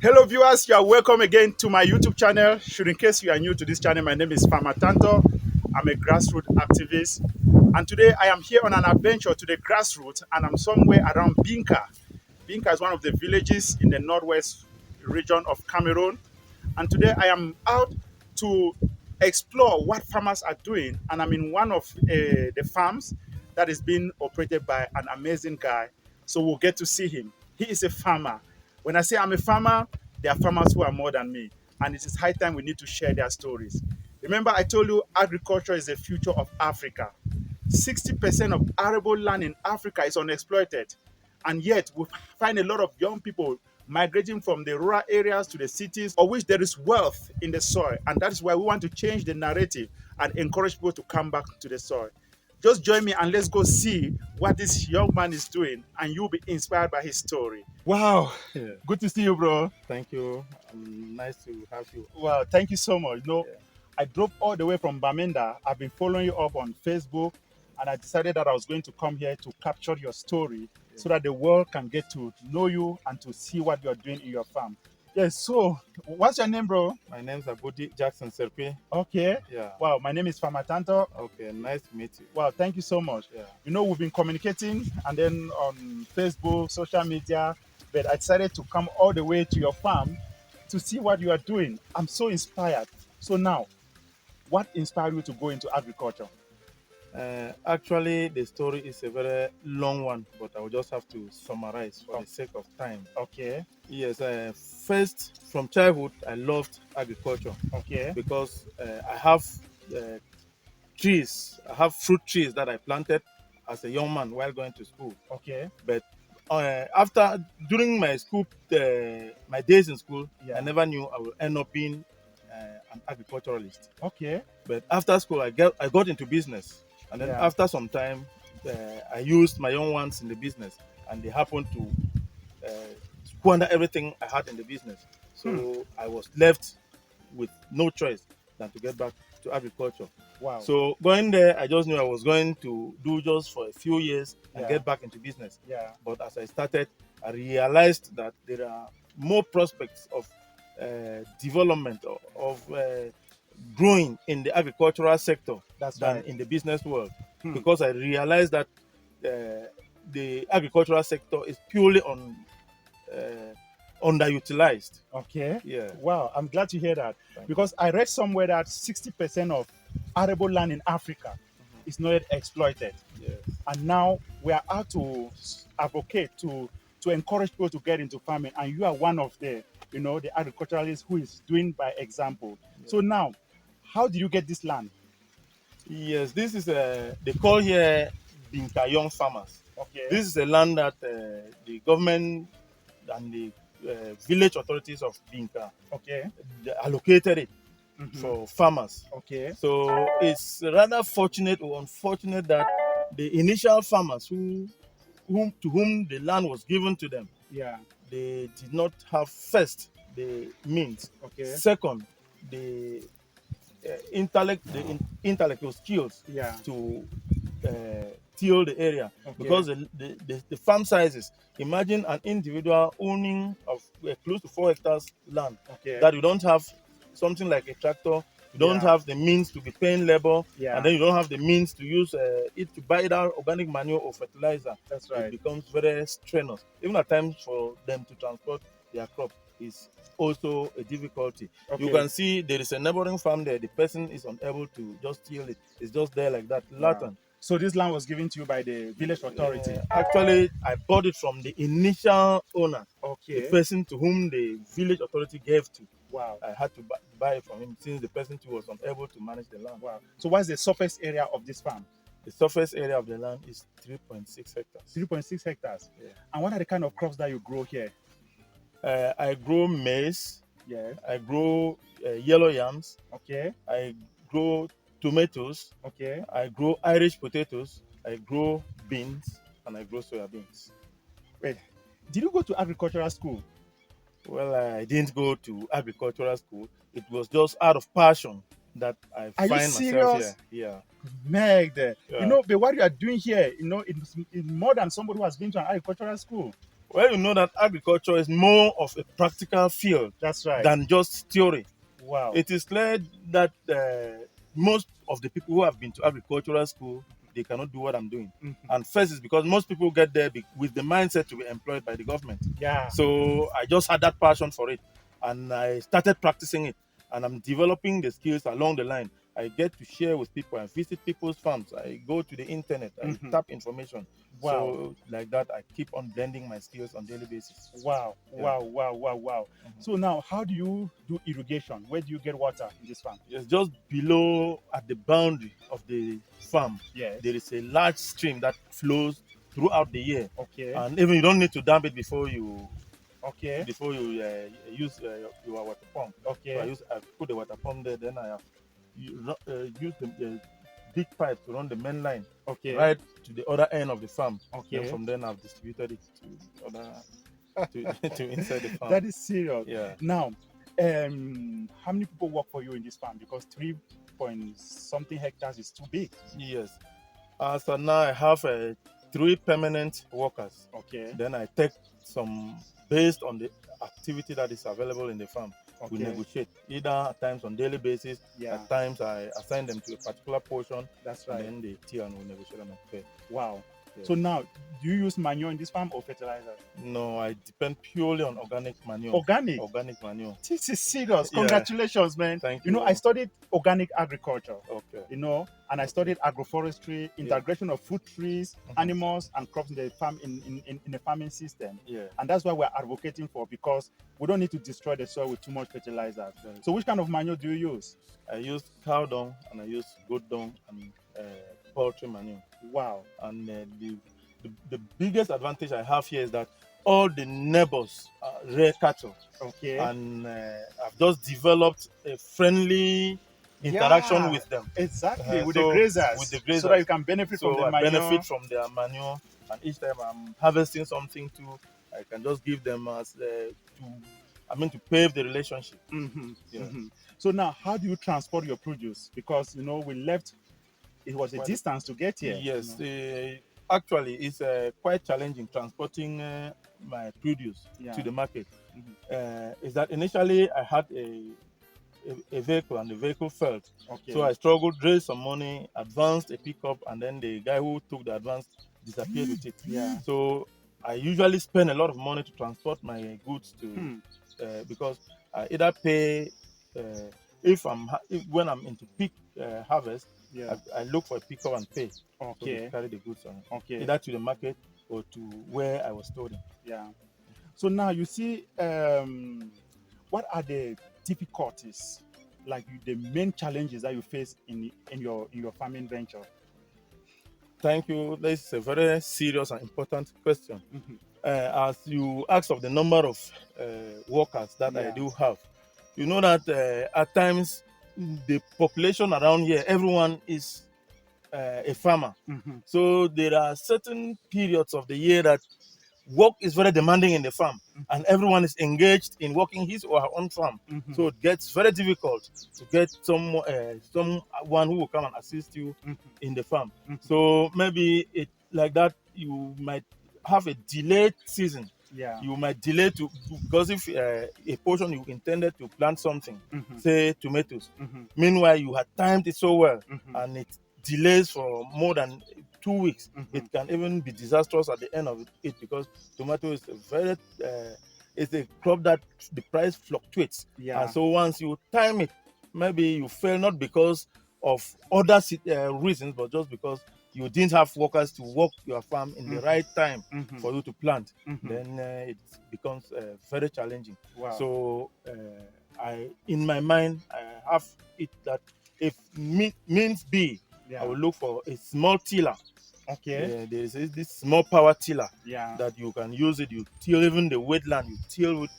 Hello viewers, you are welcome again to my YouTube channel. Should in case you are new to this channel, my name is Farmer Tanto. I'm a grassroots activist, and today I am here on an adventure to the grassroots, and I'm somewhere around Binka. Binka is one of the villages in the northwest region of Cameroon, and today I am out to explore what farmers are doing, and I'm in one of the farms that is being operated by an amazing guy. So we'll get to see him. He is a farmer. When I say I'm a farmer, there are farmers who are more than me, and it is high time we need to share their stories. Remember, I told you agriculture is the future of Africa. 60% of arable land in Africa is unexploited, and yet we find a lot of young people migrating from the rural areas to the cities, of which there is wealth in the soil, and that is why we want to change the narrative and encourage people to come back to the soil. Just join me and let's go see what this young man is doing, and you'll be inspired by his story. Wow, Yeah, good to see you, bro. thank you. Nice to have you. Wow, thank you so much. Yeah. I drove all the way from Bamenda. I've been following you up on Facebook, and I decided that I was going to come here to capture your story so that the world can get to know you and to see what you're doing in your farm. Yes, so what's your name, bro? My name's Abudi Jackson Serpi. Okay. Yeah. Wow, my name is Farmer Tanto. Okay, nice to meet you. Wow, thank you so much. Yeah. We've been communicating and then on Facebook, social media, but I decided to come all the way to your farm to see what you are doing. I'm so inspired. So now, what inspired you to go into agriculture? Actually, the story is a very long one, but I will just have to summarize for the sake of time. Okay. Yes, first, from childhood, I loved agriculture Okay. because I have uh, trees, I have fruit trees that I planted as a young man while going to school. Okay. But during my days in school, Yeah. I never knew I would end up being an agriculturalist. Okay. But after school, I got into business, and then Yeah. after some time, I used my young ones in the business, and they happened to squander everything I had in the business. So I was left with no choice than to get back to agriculture. Wow. So going there, I just knew I was going to do just for a few years and Yeah. get back into business. Yeah. But as I started, I realized that there are more prospects of development of growing in the agricultural sector That's than right. in the business world, because I realized that the agricultural sector is purely underutilized. Okay. Yeah. Wow, I'm glad to hear that. Thank Because I read somewhere that 60% of arable land in Africa is not yet exploited. Yes. And now we are out to advocate to encourage people to get into farming, and you are one of the agriculturalists who is doing by example. Yeah. So now, how did you get this land? Yes, this is they call here Binka young farmers. Okay. This is a land that the government and the village authorities of Binka Okay. they allocated it Mhm. for farmers. Okay. So it's rather fortunate or unfortunate that the initial farmers to whom the land was given to them, Yeah. they did not have first the means, Okay. second the intellectual skills Yeah. to till the area, Okay. because the farm sizes. Imagine an individual owning of close to 4 hectares land, Okay. that you don't have something like a tractor, you don't Yeah. have the means to be paying labor, Yeah. and then you don't have the means to use it to buy that organic manure or fertilizer. That's It right. becomes very strenuous. Even at times for them to transport their crop is also a difficulty. Okay. You can see there is a neighboring farm there. The person is unable to just till it. It's just there like that, latent. Wow. So this land was given to you by the village authority. Actually, I bought it from the initial owner, Okay. the person to whom the village authority gave to. Wow. I had to buy it from him since the person too was unable to manage the land. Wow. So what's the surface area of this farm? The surface area of the land is 3.6 hectares. 3.6 hectares. Yeah. And what are the kind of crops that you grow here? I grow maize. Yeah. I grow yellow yams. Okay. I grow tomatoes. Okay. I grow Irish potatoes. I grow beans, and I grow soya beans. Wait. Did you go to agricultural school? Well, I didn't go to agricultural school. It was just out of passion that I Are find you myself serious? here. Yeah. Meg, Yeah. but what you are doing here, it's more than somebody who has been to an agricultural school. Well, you know that agriculture is more of a practical field That's right. than just theory. Wow. It is clear that most of the people who have been to agricultural school, they cannot do what I'm doing. Mhm. And first is because most people get there with the mindset to be employed by the government. Yeah. So I just had that passion for it, and I started practicing it, and I'm developing the skills along the line. I get to share with people. I visit people's farms. I go to the internet. I Mhm. tap information. Wow. So like that, I keep on blending my skills on daily basis. Wow. Yeah. Wow. Wow. Wow. Wow. Mhm. So now, how do you do irrigation? Where do you get water in this farm? It's just below at the boundary of the farm. Yes. There is a large stream that flows throughout the year, Okay. and even you don't need to dam it before you Okay. use your water pump. So Okay. I put the water pump there. Then I have use the big pipe to run the main line Okay. right to the other end of the farm. Okay. Then from then I've distributed it to the other to inside the farm. That is serious. Yeah. Now, how many people work for you in this farm? Because 3 point something hectares is too big. Yes. So now I have 3 permanent workers. Okay. Then I take some based on the activity that is available in the farm. We Okay. negotiate either at times on daily basis. Yeah. At times I assign them to a particular portion. That's right. And then they till and we negotiate on a pay. Wow. Yeah. So now, do you use manure in this farm or fertilizer? No, I depend purely on organic manure. Organic. Organic manure. This is serious. Yeah. Congratulations, man. Thank You know, you. I studied organic agriculture. Okay. You know, and I studied agroforestry, integration of food trees, animals, and crops in the farm in the farming system. Yeah. And that's what we're advocating for, because we don't need to destroy the soil with too much fertilizer. Right. So which kind of manure do you use? I use cow dung and I use goat dung and poultry manure. Wow. And the biggest advantage I have here is that all the neighbors are rare cattle. Okay. And I've just developed a friendly interaction with them. Exactly, with so the grazers. with the grazers. So that you can benefit from So the I manure. benefit from their manure, and each time I'm harvesting something too, I can just give them as to pave the relationship. Mhm, Yeah. mhm. So now, how do you transport your produce? Because you know we left, it was a Well, distance to get here. Yes, you know. actually, it's quite challenging transporting my produce to the market. Is that initially I had a vehicle and the vehicle failed. Okay. So I struggled, raised some money, advanced a pickup, and then the guy who took the advance disappeared with it. Yeah. So I usually spend a lot of money to transport my goods to because I either pay when I'm into peak harvest. Yeah. I look for a pickup and pay. Okay. To carry the goods on. Okay. Either to the market or to where I was storing. Yeah. So now you see, what are the difficulties, like the main challenges that you face in your farming venture? Thank you. This is a very serious and important question. As you asked of the number of workers that I do have, you know that at times the population around here, everyone is a farmer. So there are certain periods of the year that work is very demanding in the farm, and everyone is engaged in working his or her own farm. So it gets very difficult to get someone who will come and assist you in the farm. So maybe it like that you might have a delayed season. Yeah. You might delay because if a portion you intended to plant something, say tomatoes, meanwhile you had timed it so well and it delays for more than 2 weeks, it can even be disastrous at the end of it because tomato is it's a crop that the price fluctuates. Yeah. And so once you time it, maybe you fail not because of other reasons, but just because you didn't have workers to work your farm in the right time for you to plant, then it becomes very challenging. Wow. So in my mind, I have it that if means be, I will look for a small tiller. Okay. There is this small power tiller that you can use it. You till even the wet land, you till with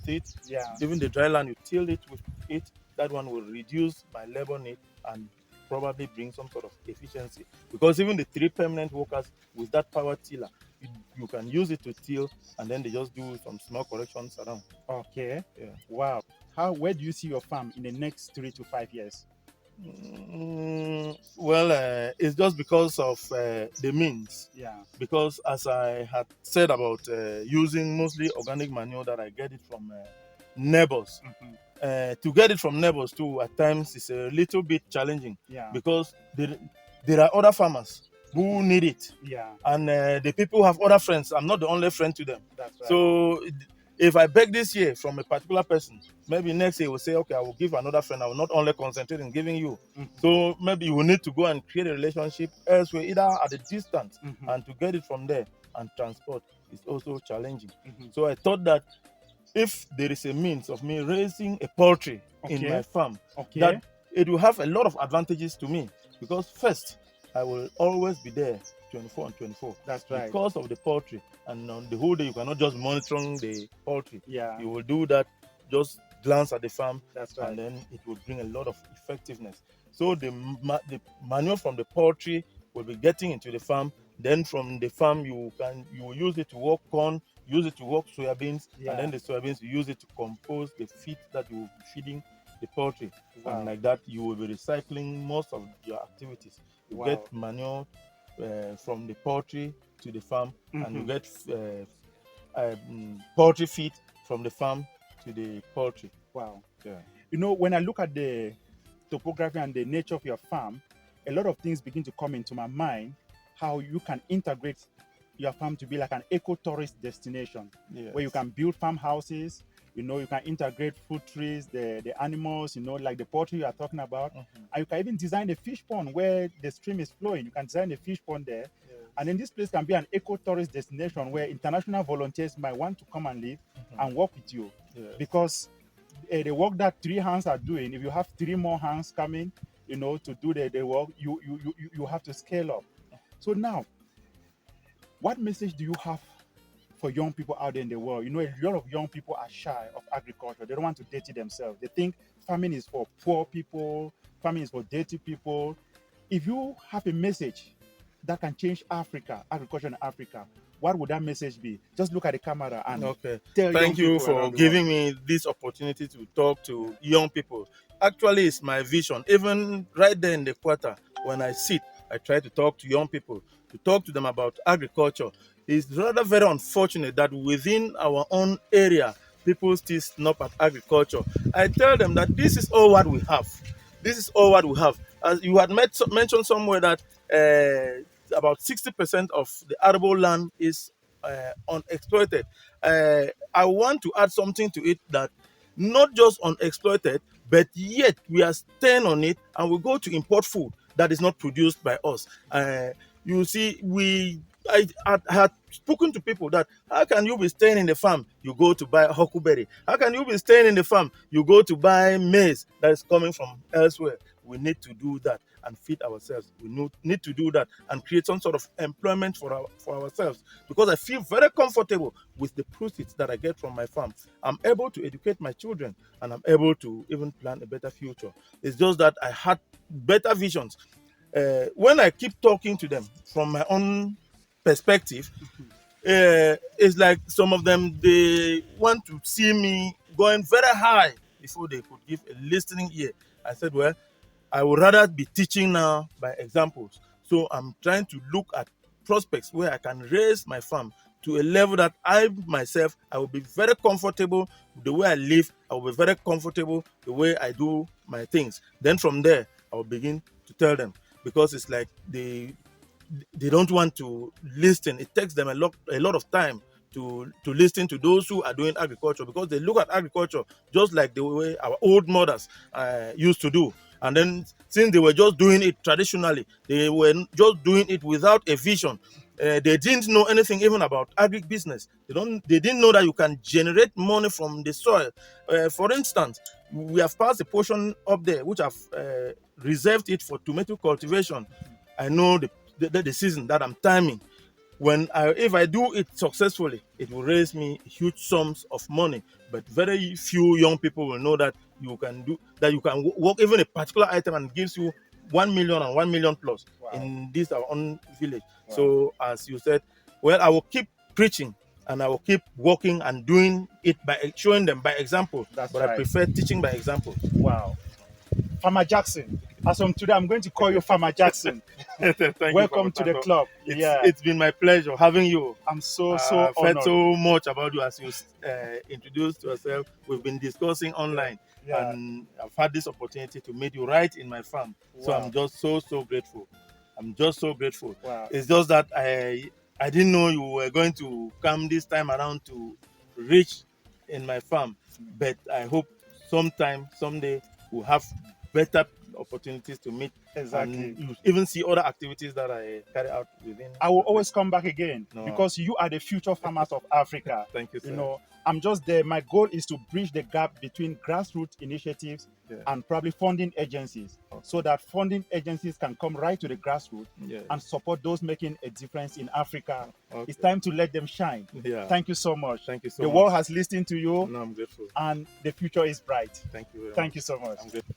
it. Yeah. Even the dry land, you till it with it. That one will reduce my labor need and probably bring some sort of efficiency. Because even the 3 permanent workers with that power tiller, you can use it to till, and then they just do some small corrections around. Okay. Yeah. Wow. Where do you see your farm in the next 3 to 5 years? Well, it's just because of the means. Yeah. Because as I had said about using mostly organic manure that I get it from neighbors. Mhm. To get it from neighbors too at times is a little bit challenging Yeah. because there are other farmers who need it, Yeah. and the people have other friends. I'm not the only friend to them. That's right. So if I beg this year from a particular person, maybe next year we'll say, okay, I will give another friend. I will not only concentrate in giving you. Mhm. So maybe you will need to go and create a relationship elsewhere, either at a distance, Mhm. and to get it from there and transport is also challenging. Mhm. So I thought that if there is a means of me raising a poultry in my Okay. farm, Okay. that it will have a lot of advantages to me, because first, I will always be there 24 and 24 That's right. because of the poultry. And on the whole day, you cannot just monitoring the poultry. Yeah. You will do that, just glance at the farm, That's right. and then it will bring a lot of effectiveness. So the manure from the poultry will be getting into the farm. Then from the farm, you will use it to work corn, use it to work soybeans, Yeah. and then the soybeans you use it to compose the feed that you will be feeding the poultry. Wow. And like that, you will be recycling most of your activities. You Wow. get manure from the poultry to the farm, and you Mhm. get poultry feed from the farm to the poultry. Wow. Yeah. You know, when I look at the topography and the nature of your farm, a lot of things begin to come into my mind. How you can integrate your farm to be like an eco-tourist destination, Yes. where you can build farmhouses. You know, you can integrate fruit trees, the animals. You know, like the poultry you are talking about, Mhm. and you can even design a fish pond where the stream is flowing. You can design a fish pond there, Yes. and then this place can be an eco-tourist destination where international volunteers might want to come and live Mhm. and work with you, Yes. because the work that three hands are doing, if you have three more hands coming, you know, to do the work, you have to scale up. So now, what message do you have for young people out there in the world? You know, a lot of young people are shy of agriculture. They don't want to dirty themselves. They think farming is for poor people, farming is for dirty people. If you have a message that can change Africa, agriculture in Africa, what would that message be? Just look at the camera and Okay. tell young Thank you people for around the world. giving me this opportunity to talk to young people. Actually, it's my vision. Even right there in the quarter, when I sit, I try to talk to young people, to talk to them about agriculture. It's rather very unfortunate that within our own area, people still snap at agriculture. I tell them that this is all what we have. This is all what we have. As you had mentioned somewhere that about 60% of the arable land is unexploited. I want to add something to it, that not just unexploited, but yet we are staying on it and we go to import food that is not produced by us. You see, I had spoken to people that how can you be staying in the farm, you go to buy huckleberry? How can you be staying in the farm, you go to buy maize that is coming from elsewhere? We need to do that and feed ourselves. We need to do that and create some sort of employment for ourselves, because I feel very comfortable with the proceeds that I get from my farm. I'm able to educate my children, and I'm able to even plan a better future. It's just that I had better visions. When I keep talking to them from my own perspective, it's like some of them, they want to see me going very high before they could give a listening ear. I said, well, I would rather be teaching now by examples. So I'm trying to look at prospects where I can raise my farm to a level that I myself, I will be very comfortable with the way I live. I will be very comfortable the way I do my things. Then from there, I will begin to tell them, because it's like they don't want to listen. It takes them a lot of time to listen to those who are doing agriculture, because they look at agriculture just like the way our old mothers used to do. And then since they were just doing it traditionally, they were just doing it without a vision. They didn't know anything even about agribusiness. They didn't know that you can generate money from the soil. For instance, we have passed a portion up there which have reserved it for tomato cultivation. I know the season that I'm timing. If I do it successfully, it will raise me huge sums of money. But very few young people will know that you can work even a particular item and gives you 1 million and 1 million plus. Wow. In this our own village. Wow. So as you said, well, I will keep preaching and I will keep working and doing it by showing them by example. That's But I right. prefer teaching by example. Wow. Farmer Jackson, As from today, I'm going to call you Farmer Jackson. Thank you, Welcome Papa to the Tanto. club. It's Yeah, it's been my pleasure having you. I'm so I've heard honored. so much about you as you introduced yourself. We've been discussing online, Yeah. and I've had this opportunity to meet you right in my farm. So Wow. I'm just so grateful. I'm just so grateful. Wow. It's just that I didn't know you were going to come this time around to reach in my farm, but I hope someday we'll have better opportunities to meet, Exactly. and you even see other activities that I carry out within I will the place. always come back again No. because you are the future farmers of Africa. Thank you, You sir. know, I'm just there. My goal is to bridge the gap between grassroots initiatives Yeah. and probably funding agencies, so that funding agencies can come right to the grassroots Yeah. and support those making a difference in Africa. Okay. It's time to let them shine. Yeah. Thank you so much. Thank you so The much. world has listened to you, No, I'm grateful. and the future is bright. Thank you very much. Thank you so much. I'm grateful.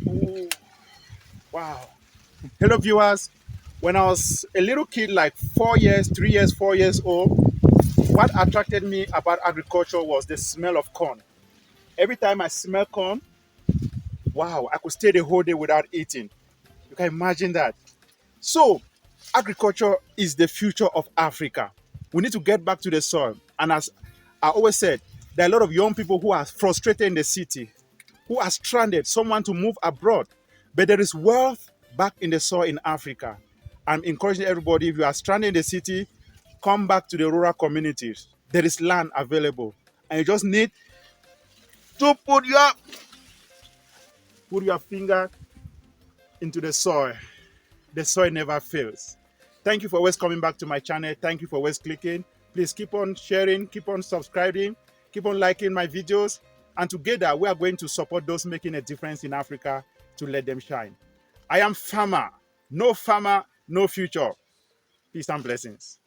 Ooh, wow. Hello, viewers. When I was a little kid, like 4 years, 3 years, 4 years old, what attracted me about agriculture was the smell of corn. Every time I smell corn, wow, I could stay the whole day without eating. You can imagine that. So, agriculture is the future of Africa. We need to get back to the soil. And as I always said, there are a lot of young people who are frustrated in the city, who are stranded, someone to move abroad. But there is wealth back in the soil in Africa. I'm encouraging everybody, if you are stranded in the city, come back to the rural communities. There is land available. And you just need to put your finger into the soil. The soil never fails. Thank you for always coming back to my channel. Thank you for always clicking. Please keep on sharing, keep on subscribing, keep on liking my videos. And together, we are going to support those making a difference in Africa to let them shine. I am farmer. No future. Peace and blessings.